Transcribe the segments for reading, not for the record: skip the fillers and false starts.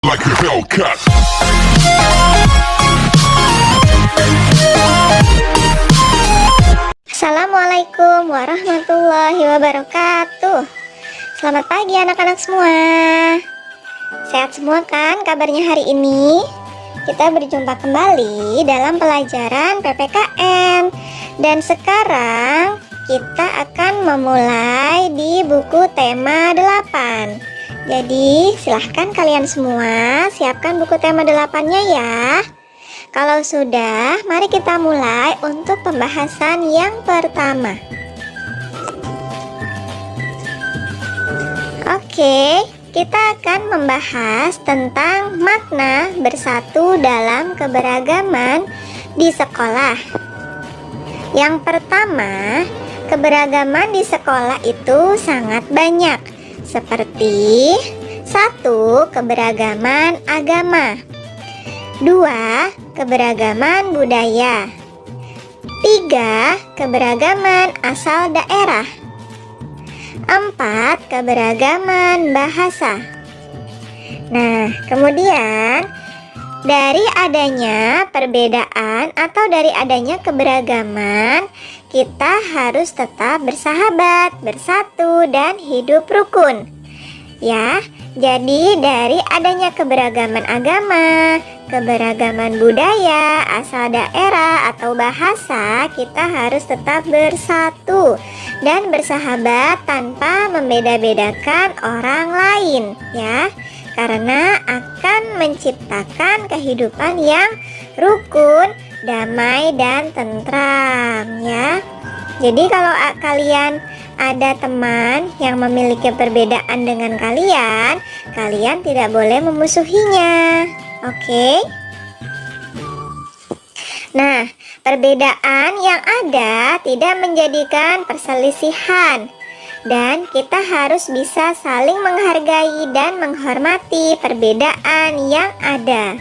like a Hellcat. Assalamualaikum warahmatullahi wabarakatuh. Selamat pagi anak-anak semua. Sehat semua kan kabarnya hari ini? Kita berjumpa kembali dalam pelajaran PPKN. Dan sekarang kita akan memulai di buku tema 8. Jadi silahkan kalian semua siapkan buku tema 8-nya ya. Kalau sudah, mari kita mulai untuk pembahasan yang pertama. Oke, kita akan membahas tentang makna bersatu dalam keberagaman di sekolah. Yang pertama, keberagaman di sekolah itu sangat banyak. Seperti 1. Keberagaman agama, 2. Keberagaman budaya, 3. Keberagaman asal daerah, 4. Keberagaman bahasa. Nah, kemudian dari adanya perbedaan atau dari adanya keberagaman, kita harus tetap bersahabat, bersatu, dan hidup rukun. Ya, jadi dari adanya keberagaman agama, keberagaman budaya, asal daerah, atau bahasa, kita harus tetap bersatu dan bersahabat tanpa membeda-bedakan orang lain, ya. Karena akan menciptakan kehidupan yang rukun, damai, dan tentram, ya. Jadi kalau kalian ada teman yang memiliki perbedaan dengan kalian, kalian tidak boleh memusuhinya. Oke? Nah, perbedaan yang ada tidak menjadikan perselisihan. Dan kita harus bisa saling menghargai dan menghormati perbedaan yang ada.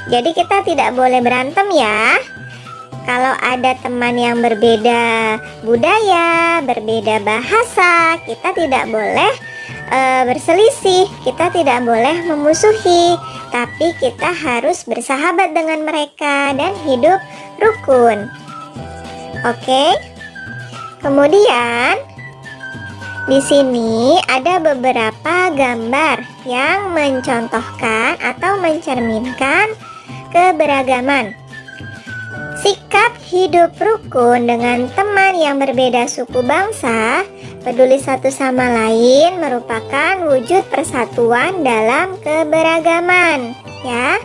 Jadi kita tidak boleh berantem ya. Kalau ada teman yang berbeda budaya, berbeda bahasa, kita tidak boleh berselisih. Kita tidak boleh memusuhi. Tapi kita harus bersahabat dengan mereka dan hidup rukun. Oke? Kemudian di sini ada beberapa gambar yang mencontohkan atau mencerminkan keberagaman. Sikap hidup rukun dengan teman yang berbeda suku bangsa, peduli satu sama lain merupakan wujud persatuan dalam keberagaman, ya.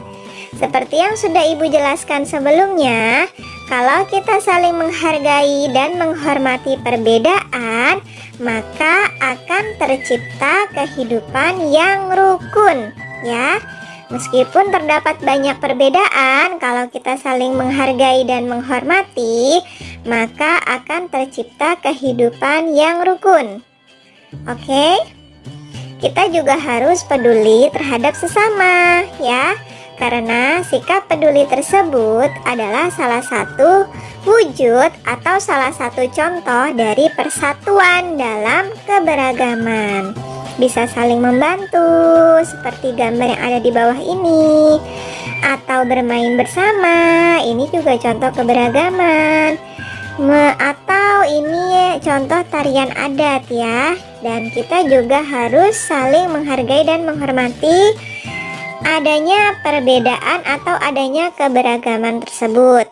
Seperti yang sudah Ibu jelaskan sebelumnya, kalau kita saling menghargai dan menghormati perbedaan, maka akan tercipta kehidupan yang rukun, ya. Meskipun terdapat banyak perbedaan, kalau kita saling menghargai dan menghormati, maka akan tercipta kehidupan yang rukun. Oke? Kita juga harus peduli terhadap sesama, ya. Karena sikap peduli tersebut adalah salah satu wujud atau salah satu contoh dari persatuan dalam keberagaman. Bisa saling membantu seperti gambar yang ada di bawah ini, atau bermain bersama, ini juga contoh keberagaman. Atau ini contoh tarian adat ya. Dan kita juga harus saling menghargai dan menghormati adanya perbedaan atau adanya keberagaman tersebut.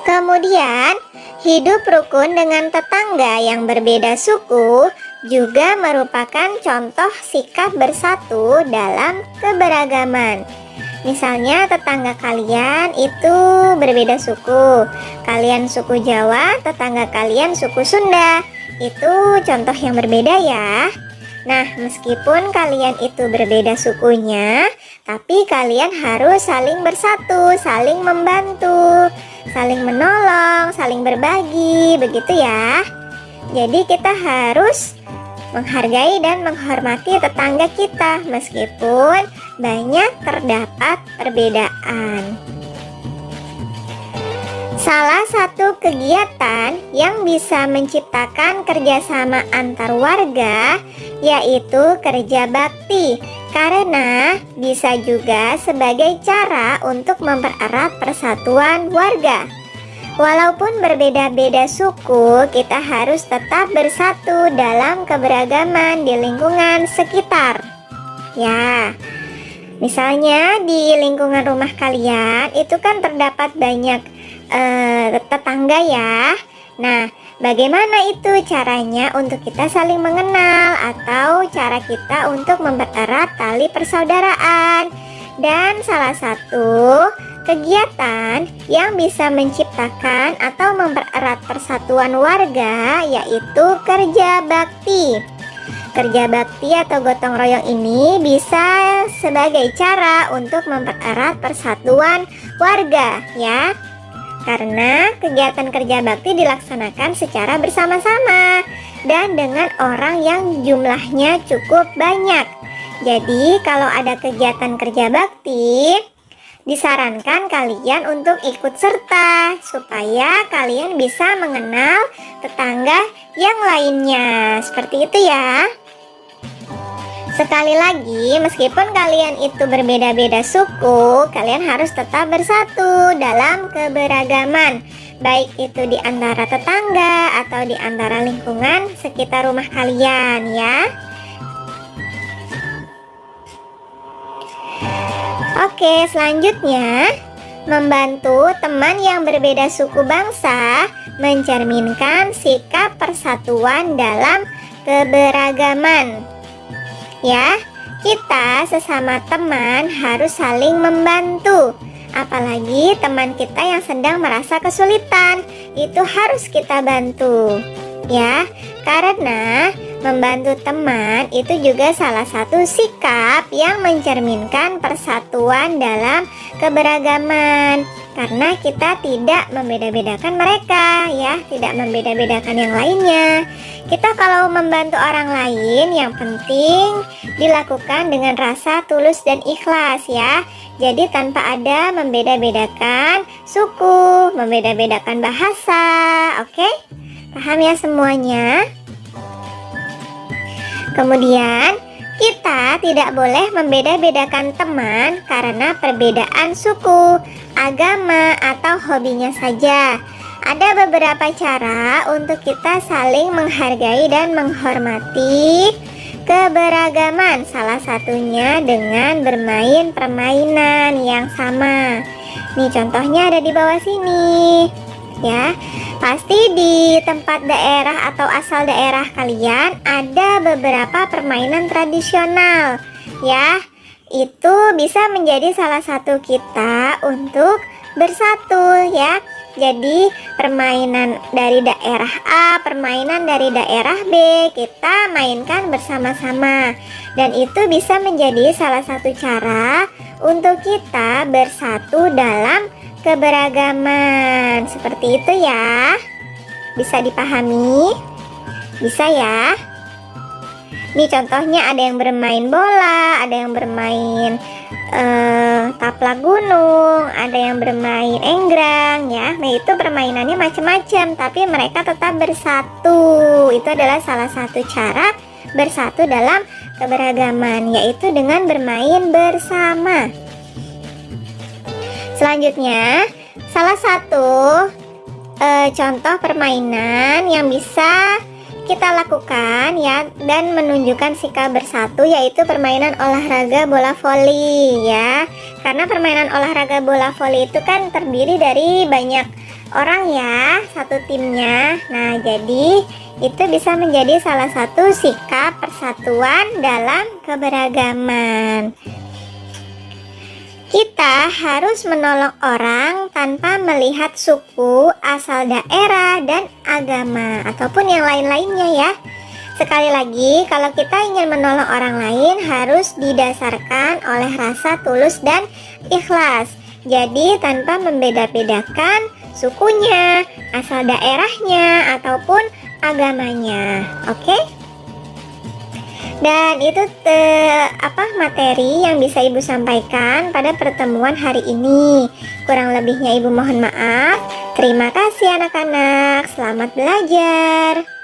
Kemudian, hidup rukun dengan tetangga yang berbeda suku juga merupakan contoh sikap bersatu dalam keberagaman. Misalnya tetangga kalian itu berbeda suku. Kalian suku Jawa, tetangga kalian suku Sunda. Itu contoh yang berbeda ya. Nah, meskipun kalian itu berbeda sukunya, tapi kalian harus saling bersatu, saling membantu, saling menolong, saling berbagi, begitu ya. Jadi kita harus menghargai dan menghormati tetangga kita meskipun banyak terdapat perbedaan. Salah satu kegiatan yang bisa menciptakan kerjasama antar warga yaitu kerja bakti, karena bisa juga sebagai cara untuk mempererat persatuan warga. Walaupun berbeda-beda suku, kita harus tetap bersatu dalam keberagaman di lingkungan sekitar. Ya, misalnya di lingkungan rumah kalian itu kan terdapat banyak tetangga ya. Nah, bagaimana itu caranya untuk kita saling mengenal atau cara kita untuk mempererat tali persaudaraan? Dan salah satu kegiatan yang bisa menciptakan atau mempererat persatuan warga yaitu kerja bakti. Kerja bakti atau gotong royong ini bisa sebagai cara untuk mempererat persatuan warga ya. Karena kegiatan kerja bakti dilaksanakan secara bersama-sama dan dengan orang yang jumlahnya cukup banyak. Jadi kalau ada kegiatan kerja bakti, disarankan kalian untuk ikut serta supaya kalian bisa mengenal tetangga yang lainnya. Seperti itu ya. Sekali lagi, meskipun kalian itu berbeda-beda suku, kalian harus tetap bersatu dalam keberagaman, baik itu di antara tetangga atau di antara lingkungan sekitar rumah kalian ya. Oke, selanjutnya membantu teman yang berbeda suku bangsa mencerminkan sikap persatuan dalam keberagaman. Ya, kita sesama teman harus saling membantu. Apalagi teman kita yang sedang merasa kesulitan, itu harus kita bantu. Ya, karena membantu teman itu juga salah satu sikap yang mencerminkan persatuan dalam keberagaman. Karena kita tidak membeda-bedakan mereka ya, tidak membeda-bedakan yang lainnya. Kita kalau membantu orang lain yang penting dilakukan dengan rasa tulus dan ikhlas ya. Jadi tanpa ada membeda-bedakan suku, membeda-bedakan bahasa. Oke? Paham ya semuanya? Kemudian kita tidak boleh membeda-bedakan teman karena perbedaan suku, agama, atau hobinya saja. Ada beberapa cara untuk kita saling menghargai dan menghormati keberagaman. Salah satunya dengan bermain permainan yang sama. Nih contohnya ada di bawah sini. Ya, pasti di tempat daerah atau asal daerah kalian ada beberapa permainan tradisional. Ya, itu bisa menjadi salah satu kita untuk bersatu ya. Jadi permainan dari daerah A, permainan dari daerah B kita mainkan bersama-sama. Dan itu bisa menjadi salah satu cara untuk kita bersatu dalam keberagaman. Seperti itu ya. Bisa dipahami? Bisa ya. Ini contohnya ada yang bermain bola, ada yang bermain taplak gunung, ada yang bermain enggrang ya. Nah itu permainannya macam-macam, tapi mereka tetap bersatu. Itu adalah salah satu cara bersatu dalam keberagaman, yaitu dengan bermain bersama. Selanjutnya, salah satu contoh permainan yang bisa kita lakukan ya dan menunjukkan sikap bersatu yaitu permainan olahraga bola voli ya. Karena permainan olahraga bola voli itu kan terdiri dari banyak orang ya, satu timnya. Nah, jadi itu bisa menjadi salah satu sikap persatuan dalam keberagaman. Kita harus menolong orang tanpa melihat suku, asal daerah, dan agama, ataupun yang lain-lainnya ya. Sekali lagi, kalau kita ingin menolong orang lain harus didasarkan oleh rasa tulus dan ikhlas. Jadi tanpa membeda-bedakan sukunya, asal daerahnya, ataupun agamanya. Oke? Dan itu materi yang bisa Ibu sampaikan pada pertemuan hari ini. Kurang lebihnya Ibu mohon maaf. Terima kasih anak-anak. Selamat belajar.